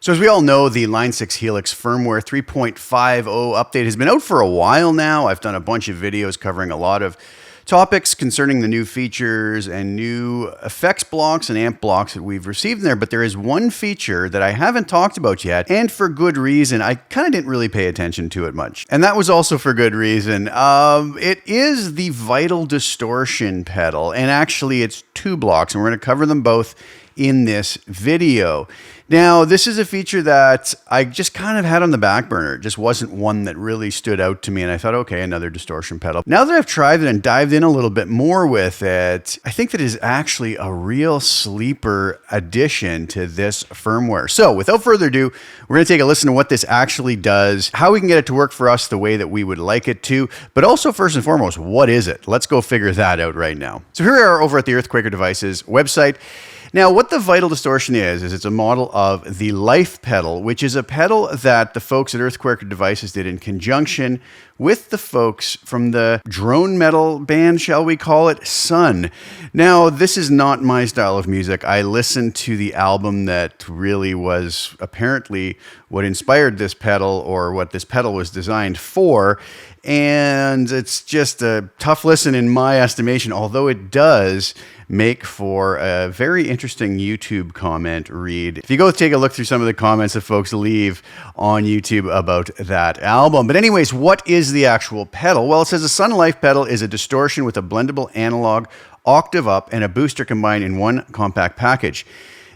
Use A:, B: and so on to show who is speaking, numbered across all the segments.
A: So as we all know, the Line 6 Helix Firmware 3.50 update has been out for a while now. I've done a bunch of videos covering a lot of topics concerning the new features and new effects blocks and amp blocks that we've received in there. But there is one feature that I haven't talked about yet, and for good reason. I kind of didn't really pay attention to it much. And that was also for good reason. It is the Vital Distortion pedal, and actually it's two blocks, and we're going to cover them both in this video. Now, this is a feature that I just kind of had on the back burner. It just wasn't one that really stood out to me, and I thought, okay, another distortion pedal. Now that I've tried it and dived in a little bit more with it, I think that it is actually a real sleeper addition to this firmware. So without further ado, we're going to take a listen to what this actually does, how we can get it to work for us the way that we would like it to, but also first and foremost, what is it? Let's go figure that out right now. So here we are over at the Earthquaker Devices website. Now, what the Vital Distortion is it's a model of the Life pedal, which is a pedal that the folks at Earthquaker Devices did in conjunction with the folks from the drone metal band, shall we call it, Sun. Now, this is not my style of music. I listened to the album that really was apparently what inspired this pedal, or what this pedal was designed for, and it's just a tough listen in my estimation, although it does make for a very interesting YouTube comment read. If you go take a look through some of the comments that folks leave on YouTube about that album. But anyways, what is the actual pedal? Well, it says a Sun Life pedal is a distortion with a blendable analog, octave up, and a booster combined in one compact package.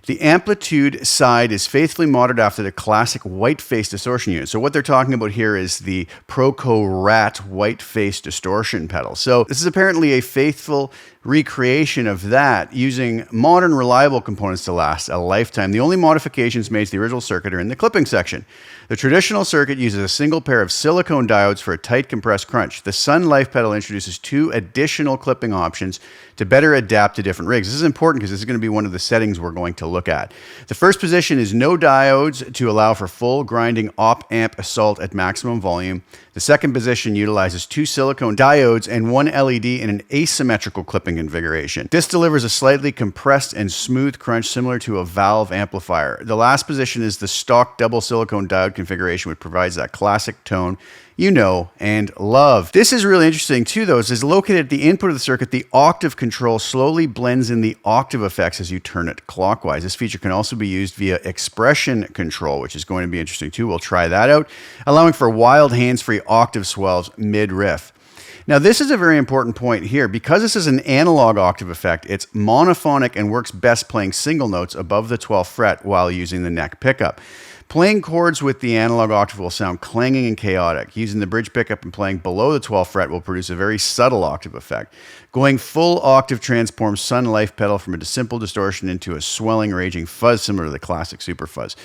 A: The amplitude side is faithfully modeled after the classic white face distortion unit. So what they're talking about here is the Proco Rat white face distortion pedal. So this is apparently a faithful recreation of that using modern reliable components to last a lifetime. The only modifications made to the original circuit are in the clipping section. The traditional circuit uses a single pair of silicone diodes for a tight compressed crunch. The Sun Life pedal introduces two additional clipping options to better adapt to different rigs. This is important because this is going to be one of the settings we're going to look at. The first position is no diodes to allow for full grinding op-amp assault at maximum volume. The second position utilizes two silicone diodes and one LED in an asymmetrical clipping configuration. This delivers a slightly compressed and smooth crunch similar to a valve amplifier. The last position is the stock double silicone diode configuration, which provides that classic tone you know and love. This is really interesting too, though. It is located at the input of the circuit. The octave control slowly blends in the octave effects as you turn it clockwise. This feature can also be used via expression control, which is going to be interesting too. We'll try that out, allowing for wild hands-free octave swells mid-riff. Now, this is a very important point here. Because this is an analog octave effect, it's monophonic and works best playing single notes above the 12th fret while using the neck pickup. Playing chords with the analog octave will sound clanging and chaotic. Using the bridge pickup and playing below the 12th fret will produce a very subtle octave effect. Going full octave transforms Sun Life pedal from a simple distortion into a swelling, raging fuzz similar to the classic super fuzz.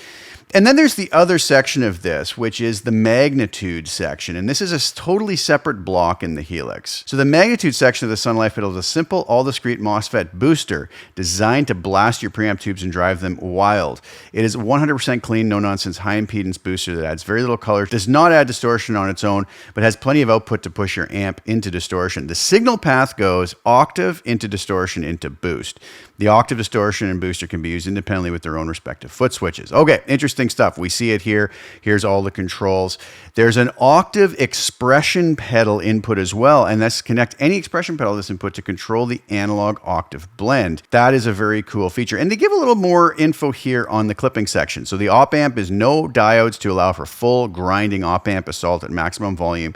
A: And then there's the other section of this, which is the magnitude section. And this is a totally separate block in the Helix. So the magnitude section of the Sun Life pedal is a simple, all-discrete MOSFET booster designed to blast your preamp tubes and drive them wild. It is 100% clean, no-nonsense, high-impedance booster that adds very little color, does not add distortion on its own, but has plenty of output to push your amp into distortion. The signal path goes octave into distortion into boost. The octave distortion and booster can be used independently with their own respective foot switches. Okay, interesting stuff. We see it here. Here's all the controls. There's an octave expression pedal input as well, and that's connect any expression pedal to this input to control the analog octave blend. That is a very cool feature. And they give a little more info here on the clipping section. So the op-amp is no diodes to allow for full grinding op-amp assault at maximum volume.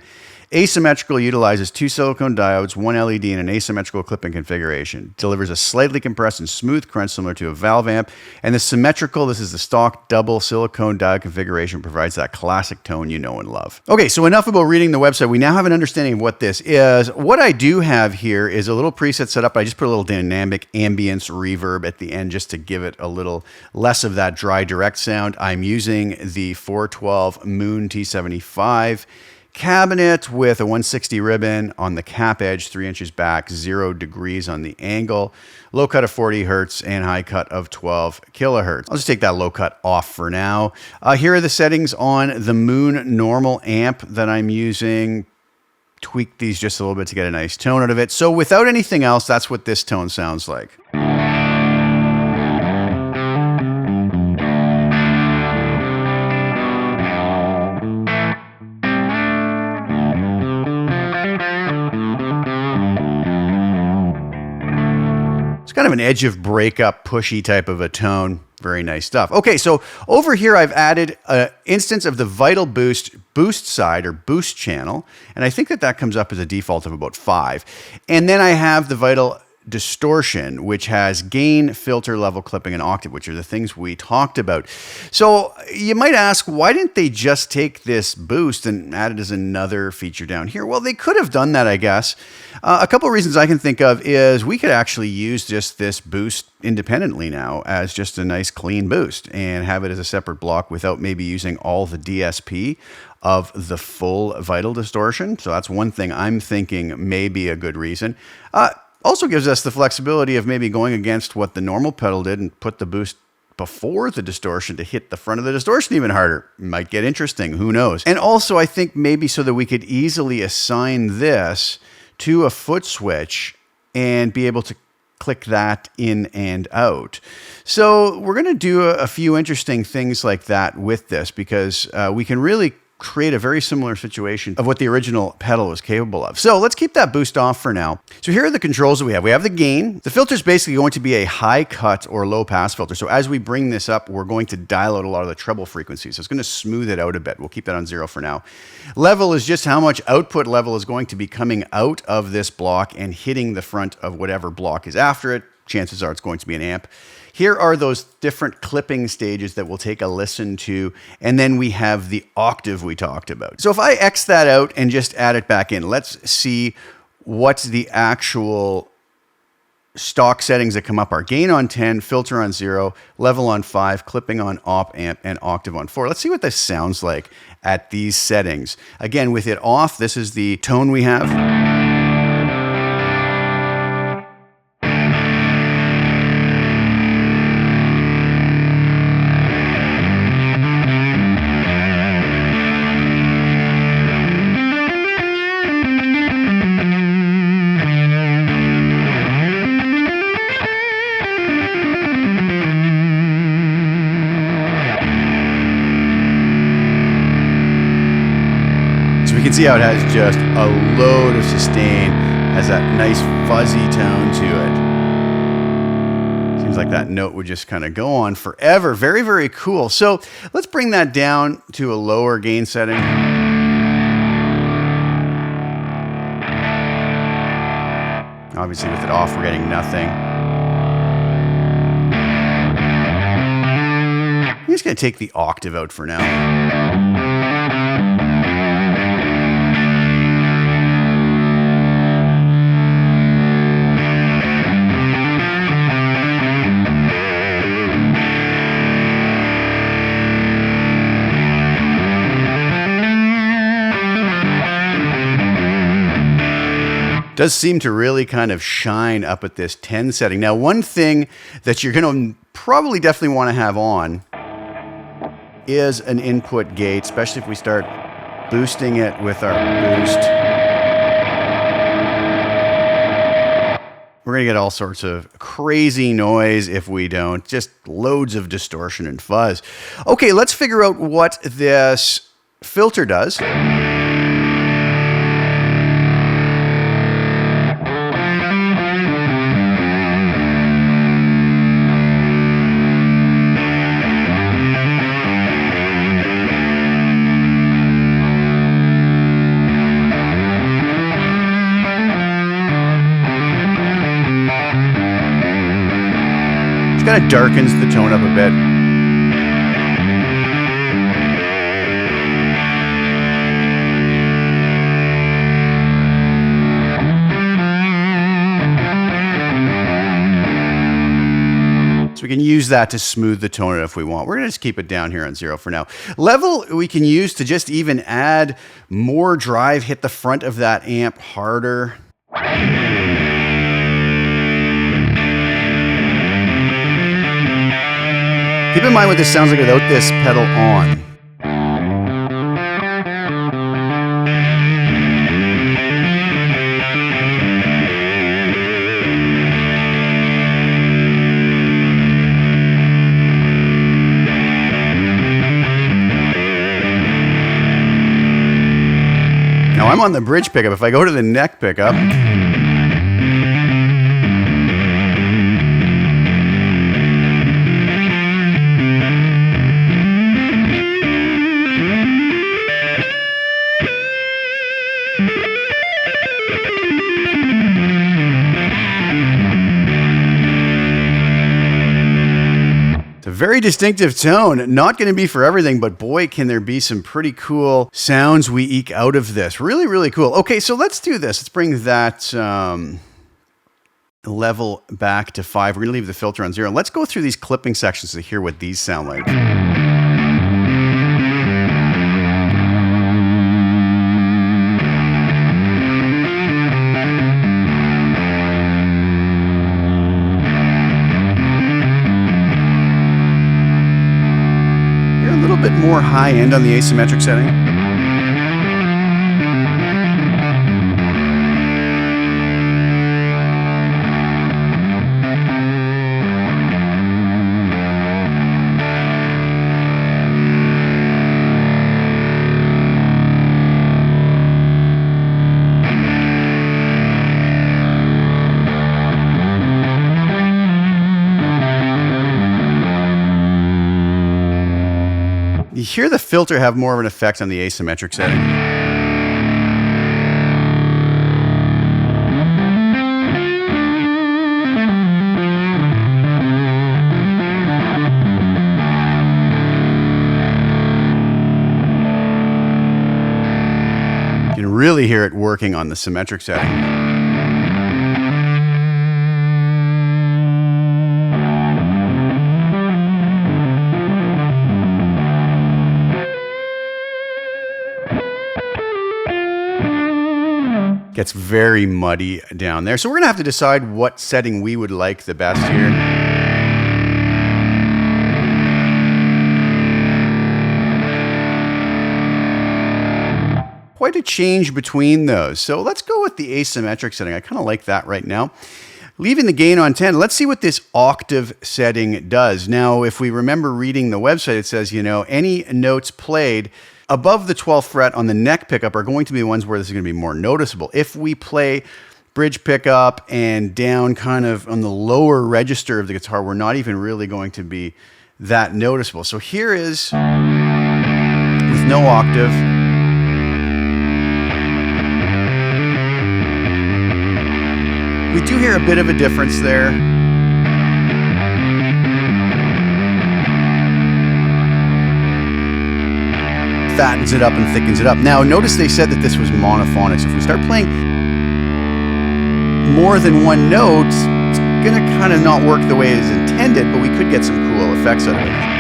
A: Asymmetrical utilizes two silicone diodes, one LED, and an asymmetrical clipping configuration. Delivers a slightly compressed and smooth crunch similar to a valve amp. And the symmetrical, this is the stock double silicone diode configuration, provides that classic tone you know and love. Okay, so enough about reading the website. We now have an understanding of what this is. What I do have here is a little preset set up. I just put a little dynamic ambience reverb at the end just to give it a little less of that dry direct sound. I'm using the 412 Moon T75 cabinet with a 160 ribbon on the cap edge, 3 inches back, 0 degrees on the angle, low cut of 40 hertz and high cut of 12 kilohertz. I'll just take that low cut off for now. Here are the settings on the Moon normal amp that I'm using. Tweak these just a little bit to get a nice tone out of it. So without anything else, that's what this tone sounds like. of an edge of breakup, pushy type of a tone. Very nice stuff. Okay, so over here I've added an instance of the Vital Boost side or boost channel, and I think that comes up as a default of about 5. And then I have the Vital Distortion, which has gain, filter, level clipping, and octave, which are the things we talked about. So you might ask, why didn't they just take this boost and add it as another feature down here? Well, they could have done that, I guess. A couple of reasons I can think of is we could actually use just this boost independently now as just a nice clean boost and have it as a separate block without maybe using all the DSP of the full Vital Distortion. So that's one thing I'm thinking may be a good reason. Also gives us the flexibility of maybe going against what the normal pedal did and put the boost before the distortion to hit the front of the distortion even harder. Might get interesting, who knows? And also I think maybe so that we could easily assign this to a foot switch and be able to click that in and out. So we're going to do a few interesting things like that with this because we can really create a very similar situation of what the original pedal was capable of. So let's keep that boost off for now. So here are the controls that we have. We have the gain. The filter is basically going to be a high cut or low pass filter. So as we bring this up, we're going to dial out a lot of the treble frequencies. So it's going to smooth it out a bit. We'll keep that on 0 for now. Level is just how much output level is going to be coming out of this block and hitting the front of whatever block is after it. Chances are it's going to be an amp. Here are those different clipping stages that we'll take a listen to, and then we have the octave we talked about. So if I X that out and just add it back in, let's see what's the actual stock settings that come up are. Gain on 10, filter on 0, level on 5, clipping on op amp, and octave on 4. Let's see what this sounds like at these settings. Again, with it off, this is the tone we have. We can see how it has just a load of sustain, has that nice fuzzy tone to it. Seems like that note would just kind of go on forever. Very, very cool. So let's bring that down to a lower gain setting. Obviously with it off, we're getting nothing. I'm just going to take the octave out for now. Does seem to really kind of shine up at this 10 setting. Now, one thing that you're going to probably definitely want to have on is an input gate, especially if we start boosting it with our boost. We're going to get all sorts of crazy noise if we don't, just loads of distortion and fuzz. Okay, let's figure out what this filter does. Kind of darkens the tone up a bit. So we can use that to smooth the tone if we want. We're going to just keep it down here on 0 for now. Level we can use to just even add more drive, hit the front of that amp harder. Keep in mind what this sounds like without this pedal on. Now I'm on the bridge pickup. If I go to the neck pickup, Very distinctive tone. Not going to be for everything, but boy, can there be some pretty cool sounds we eke out of this. Really, really cool. Okay, so let's do this. Let's bring that level back to 5. We're going to leave the filter on 0. Let's go through these clipping sections to hear what these sound like. Bit more high end on the asymmetric setting. You hear the filter have more of an effect on the asymmetric setting. You can really hear it working on the symmetric setting. Gets very muddy down there. So we're going to have to decide what setting we would like the best here. Quite a change between those. So let's go with the asymmetric setting. I kind of like that right now. Leaving the gain on 10, let's see what this octave setting does. Now, if we remember reading the website, it says, you know, any notes played above the 12th fret on the neck pickup are going to be the ones where this is going to be more noticeable. If we play bridge pickup and down kind of on the lower register of the guitar, we're not even really going to be that noticeable. So here is with no octave. We do hear a bit of a difference there. Fattens it up and thickens it up. Now, notice they said that this was monophonic. So if we start playing more than one note, it's going to kind of not work the way it is intended, but we could get some cool effects out of it.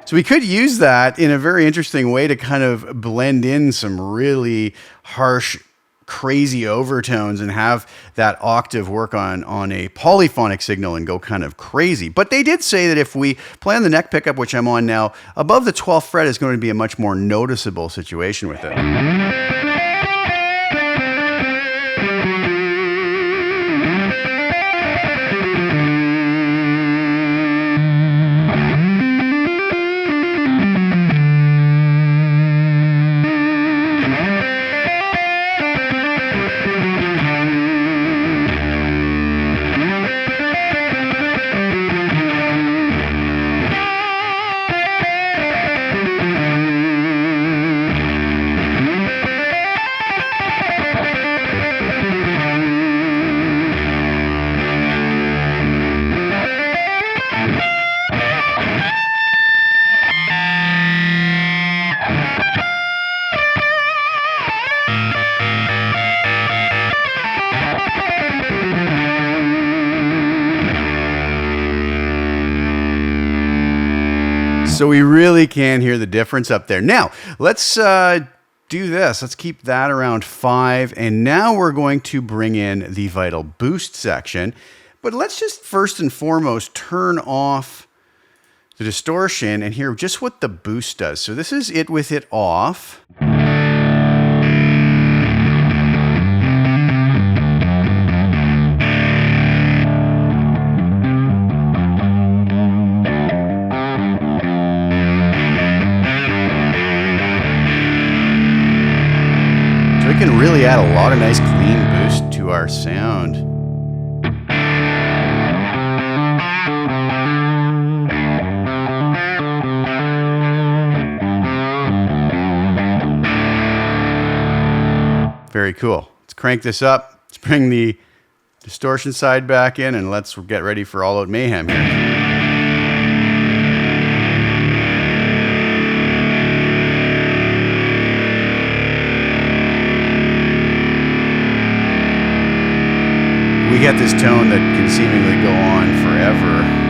A: So we could use that in a very interesting way to kind of blend in some really harsh, crazy overtones and have that octave work on a polyphonic signal and go kind of crazy. But they did say that if we play on the neck pickup, which I'm on now, above the 12th fret is going to be a much more noticeable situation with it. So we really can hear the difference up there. Now, let's do this. Let's keep that around 5. And now we're going to bring in the Vital Boost section. But let's just first and foremost turn off the distortion and hear just what the boost does. So this is it with it off. nice clean boost to our sound. Very cool. Let's crank this up. Let's bring the distortion side back in, and let's get ready for all out mayhem here. We get this tone that can seemingly go on forever.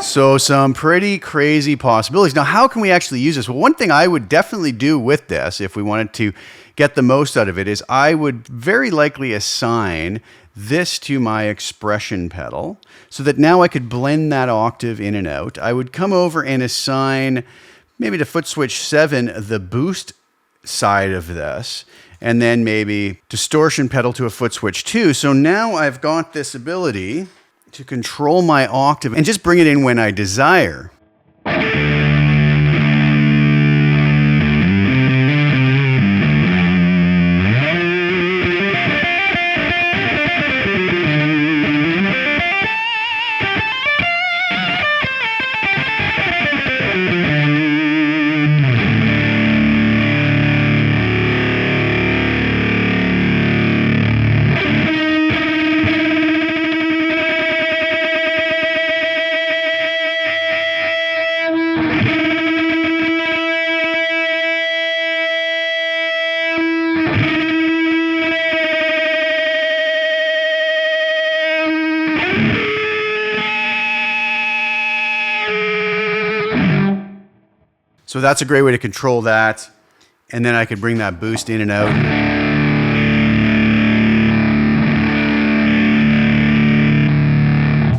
A: So some pretty crazy possibilities. Now, how can we actually use this? Well, one thing I would definitely do with this, if we wanted to get the most out of it, is I would very likely assign this to my expression pedal so that now I could blend that octave in and out. I would come over and assign maybe to foot switch 7 the boost side of this, and then maybe distortion pedal to a foot switch 2. So now I've got this ability to control my octave and just bring it in when I desire. So that's a great way to control that. And then I could bring that boost in and out.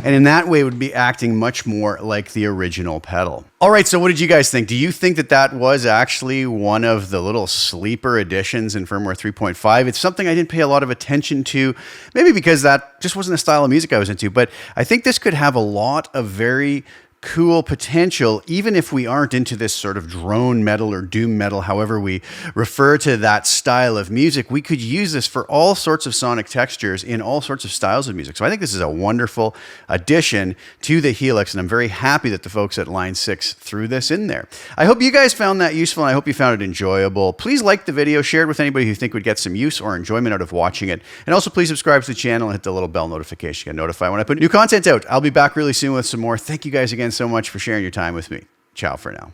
A: And in that way, it would be acting much more like the original pedal. All right, so what did you guys think? Do you think that that was actually one of the little sleeper additions in Firmware 3.5? It's something I didn't pay a lot of attention to, maybe because that just wasn't a style of music I was into, but I think this could have a lot of very cool potential, even if we aren't into this sort of drone metal or doom metal, however we refer to that style of music. We could use this for all sorts of sonic textures in all sorts of styles of music. So I think this is a wonderful addition to the Helix, and I'm very happy that the folks at Line 6 threw this in there. I hope you guys found that useful, and I hope you found it enjoyable. Please like the video, share it with anybody who you think would get some use or enjoyment out of watching it, and also please subscribe to the channel and hit the little bell notification to get notified when I put new content out. I'll be back really soon with some more. Thank you guys again so much for sharing your time with me. Ciao for now.